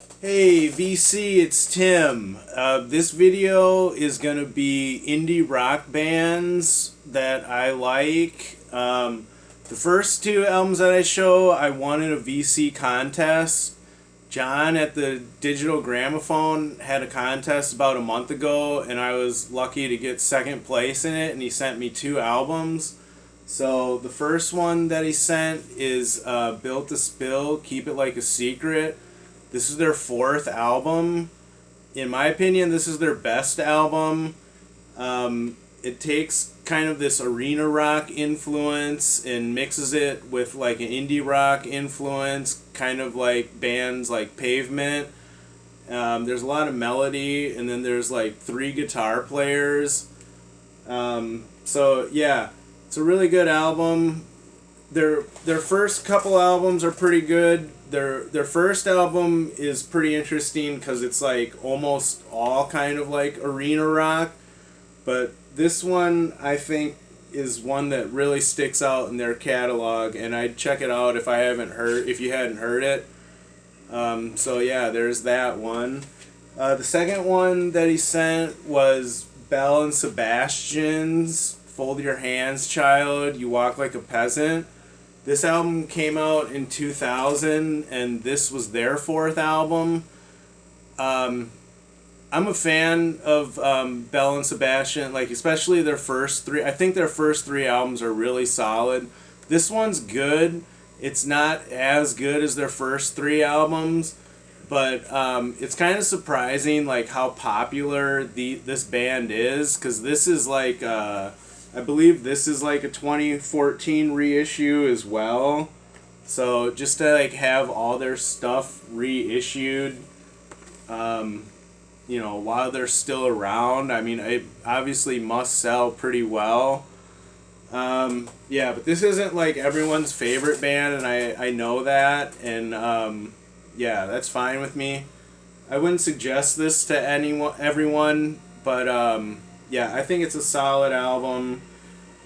Hey VC, it's Tim. This video is gonna be indie rock bands that I like. The first two albums that I show, I won in a VC contest. John at the Digital Gramophone had a contest about a month ago, and I was lucky to get second place in it, and he sent me two albums. So the first one that he sent is Built to Spill, Keep It Like a Secret. This is their fourth album. In my opinion, this is their best album. It takes kind of this arena rock influence and mixes it with like an indie rock influence, kind of like bands like Pavement. There's a lot of melody, and then there's like three guitar players. So yeah, it's a really good album. Their first couple albums are pretty good. Their first album is pretty interesting because it's like almost all kind of like arena rock, but this one I think is one that really sticks out in their catalog, and I'd check it out if you hadn't heard it. So yeah, there's that one. The second one that he sent was Belle and Sebastian's "Fold Your Hands, Child, You Walk Like a Peasant." This album came out in 2000, and this was their fourth album. I'm a fan of Belle and Sebastian, like especially their first three. I think their first three albums are really solid. This one's good. It's not as good as their first three albums, but it's kind of surprising like how popular this band is, because this is like I believe this is like a 2014 reissue as well. So just to like have all their stuff reissued, while they're still around, I mean, it obviously must sell pretty well. Yeah, but this isn't like everyone's favorite band, and I know that, and yeah, that's fine with me. I wouldn't suggest this to everyone, but yeah, I think it's a solid album.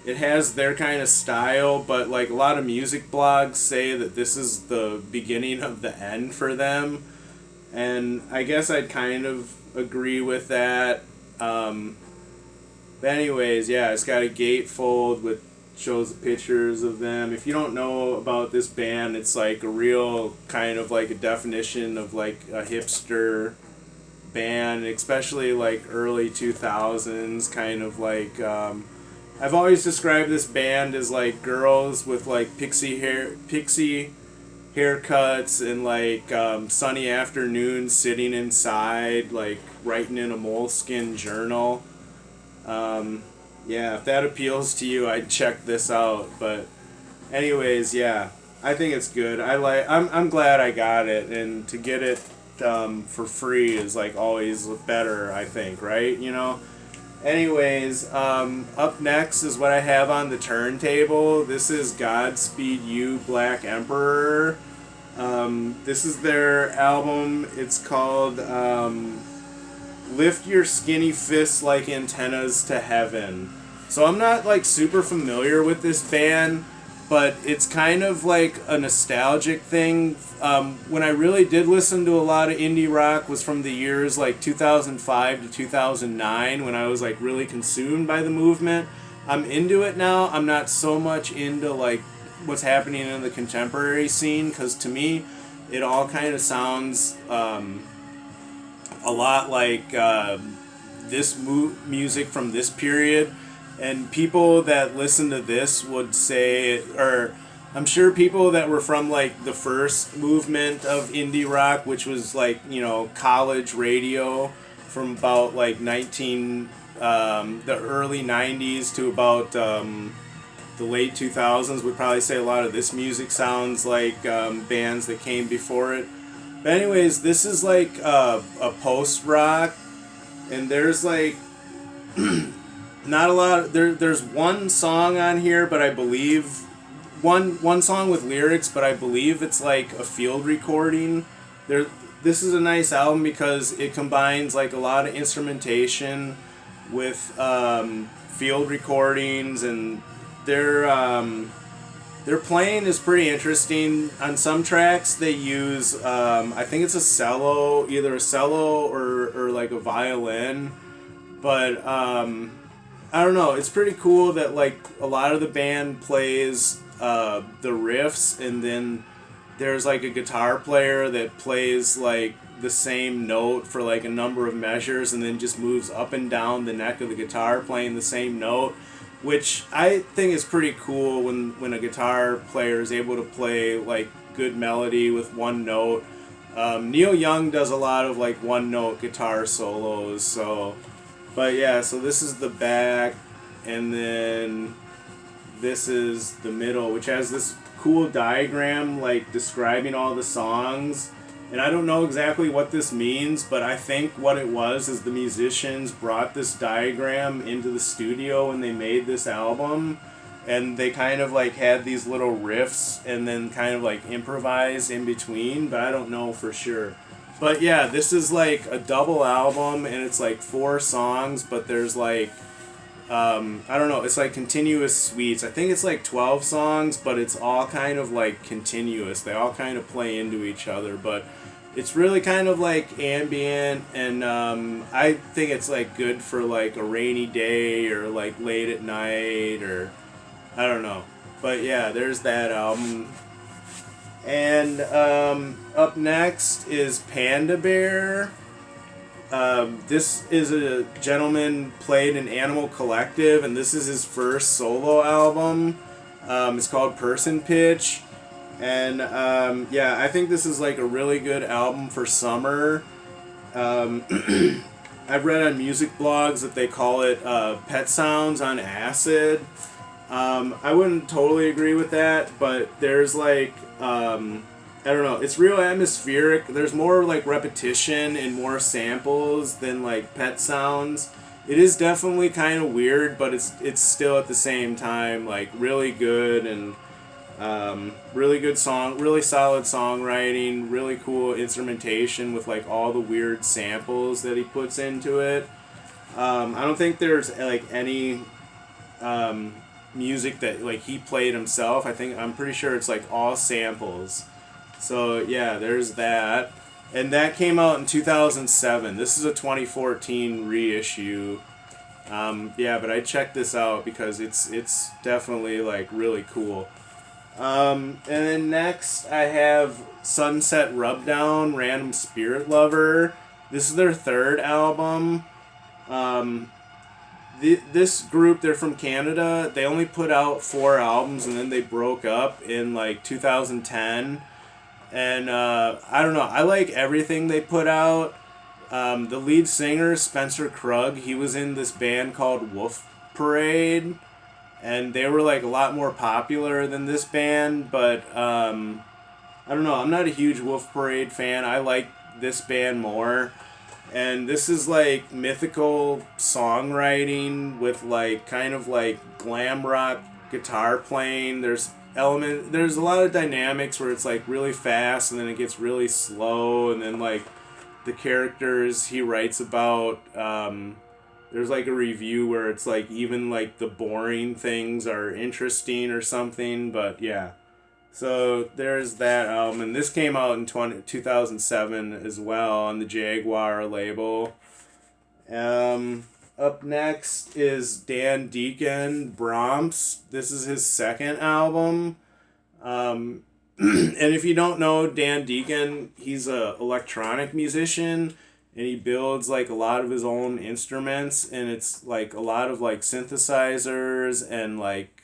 It has their kind of style, but like a lot of music blogs say that this is the beginning of the end for them, and I guess I'd kind of agree with that. But anyways, yeah, it's got a gatefold with shows the pictures of them. If you don't know about this band, it's like a real kind of like a definition of like a hipster band, especially like early 2000s, kind of like I've always described this band as like girls with like pixie haircuts and like sunny afternoons sitting inside like writing in a moleskin journal. Yeah, if that appeals to you, I'd check this out. But anyways, yeah, I think it's good. I'm glad I got it, and to get it for free is like always better, I think, right? Anyways, up next is what I have on the turntable. This is Godspeed You, Black Emperor. This is their album. It's called Lift Your Skinny Fists Like Antennas to Heaven. So I'm not like super familiar with this band, but it's kind of like a nostalgic thing. When I really did listen to a lot of indie rock was from the years like 2005 to 2009, when I was like really consumed by the movement. I'm into it now. I'm not so much into like what's happening in the contemporary scene, because to me it all kind of sounds a lot like this music from this period. And people that listen to this would say, or I'm sure people that were from like the first movement of indie rock, which was like, college radio from about like the early 90s to about the late 2000s, would probably say a lot of this music sounds like bands that came before it. But anyways, this is like a post rock, and there's like not a lot. There's one song on here, but I believe one song with lyrics, but I believe it's like a field recording. This is a nice album because it combines like a lot of instrumentation with field recordings, and they're Their playing is pretty interesting. On some tracks, they use, I think it's a cello, either a cello or like a violin. But I don't know. It's pretty cool that like a lot of the band plays the riffs, and then there's like a guitar player that plays like the same note for like a number of measures, and then just moves up and down the neck of the guitar playing the same note, which I think is pretty cool when a guitar player is able to play like good melody with one note. Neil Young does a lot of like one note guitar solos, so but yeah, so this is the back, and then this is the middle, which has this cool diagram like describing all the songs. And I don't know exactly what this means, but I think what it was is the musicians brought this diagram into the studio when they made this album, and they kind of like had these little riffs and then kind of like improvised in between, but I don't know for sure. But yeah, this is like a double album, and it's like 4 songs, but there's like I don't know, it's like continuous suites. I think it's like 12 songs, but it's all kind of like continuous. They all kind of play into each other, but it's really kind of like ambient, and I think it's like good for like a rainy day or like late at night, or I don't know. But yeah, there's that album. And up next is Panda Bear. This is a gentleman played in Animal Collective, and this is his first solo album. It's called Person Pitch. And yeah, I think this is like a really good album for summer. I've read on music blogs that they call it Pet Sounds on Acid. I wouldn't totally agree with that, but there's like, I don't know, it's real atmospheric. There's more like repetition and more samples than like Pet Sounds. It is definitely kind of weird, but it's still at the same time like really good, and really good song, really solid songwriting, really cool instrumentation with like all the weird samples that he puts into it. I don't think there's like any music that like he played himself. I'm pretty sure it's like all samples. So yeah, there's that. And that came out in 2007. This is a 2014 reissue. Yeah, but I checked this out because it's definitely like really cool. And then next I have Sunset Rubdown, Random Spirit Lover. This is their 3rd album. This group, they're from Canada. They only put out 4 albums, and then they broke up in like 2010. And I don't know, I like everything they put out. The lead singer, Spencer Krug, he was in this band called Wolf Parade, and they were like a lot more popular than this band, but I don't know, I'm not a huge Wolf Parade fan. I like this band more. And this is like mythical songwriting with like kind of like glam rock guitar playing. There's a lot of dynamics where it's like really fast, and then it gets really slow, and then like the characters he writes about, there's like a review where it's like even like the boring things are interesting or something. But yeah, so there's that album, and this came out in 2007 as well on the Jaguar label. Up next is Dan Deacon, Brahms. This is his 2nd album. And if you don't know Dan Deacon, he's a electronic musician, and he builds like a lot of his own instruments, and it's like a lot of like synthesizers and like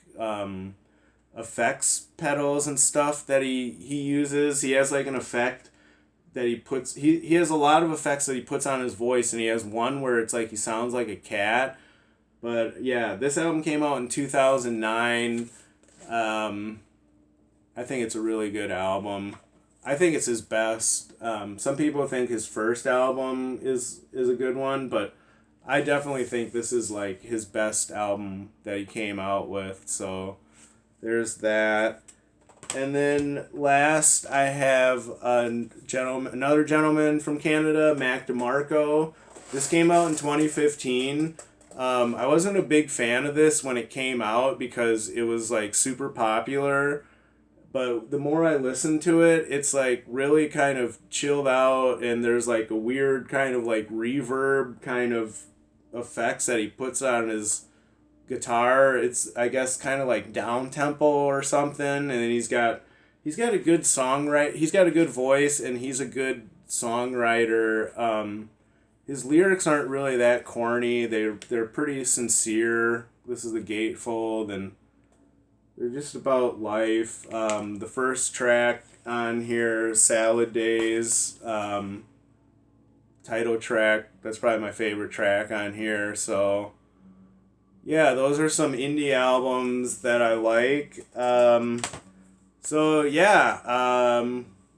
effects pedals and stuff that he uses. He has like an effect that he has a lot of effects that he puts on his voice, and he has one where it's like he sounds like a cat. But yeah, this album came out in 2009. I think it's a really good album. I think it's his best. Some people think his first album is a good one, but I definitely think this is like his best album that he came out with. So there's that. And then last I have another gentleman from Canada, Mac DeMarco. This came out in 2015. I wasn't a big fan of this when it came out because it was like super popular, but the more I listen to it, it's like really kind of chilled out, and there's like a weird kind of like reverb kind of effects that he puts on his guitar. It's, I guess, kind of like down tempo or something, and then he's got a good songwriter. He's got a good voice, and he's a good songwriter. His lyrics aren't really that corny. They're pretty sincere. This is the gatefold, and they're just about life. The first track on here, Salad Days, title track. That's probably my favorite track on here. So yeah, those are some indie albums that I like. So yeah,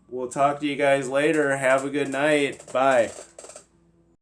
we'll talk to you guys later. Have a good night. Bye.